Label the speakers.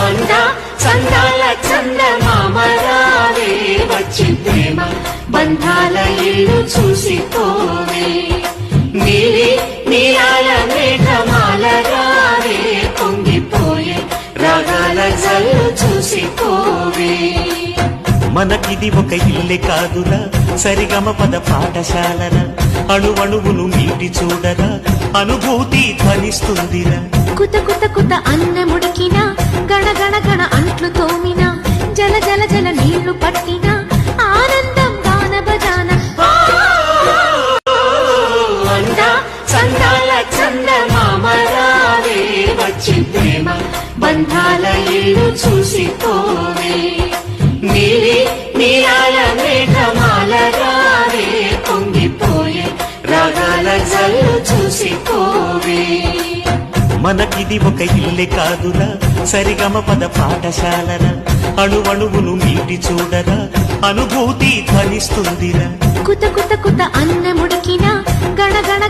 Speaker 1: అందా చందాల చందమామరావే వచ్చి ప్రేమ బంధాల ఇల్లు చూసిపోవే నీలి నీలాల మేఘమాల రావే పొంగిపోయే రాగాల జల్లు చూసిపోవే
Speaker 2: మనకిది ఒక ఇల్లే కాదురా సరిగమ పద పాఠశాలరా అణువణువును మీటి చూడరా అనుభూతి ధ్వనిస్తుందిరా
Speaker 3: కుత కుత కుత అన్నముడికిన గణ గణ గణ అంట్లు తోమిన జల జల జల నీళ్లు పట్టిన ఆనందం గాన బజాన
Speaker 1: అందా చందాల చందమామరావే వచ్చి ప్రేమ బంధాల ఇల్లు చూసిపోవే నీలి నీలాల మేఘమాల రావే పొంగిపోయే రాగాల జల్లు చూసిపోవే
Speaker 2: మనకిది ఒక ఇల్లే కాదురా సరిగమ పద పాఠశాలరా అణువణువును మీటి చూడరా అనుభూతి ధ్వనిస్తుందిరా
Speaker 3: కుత కుత కుత అన్నముడికిన గణ గణ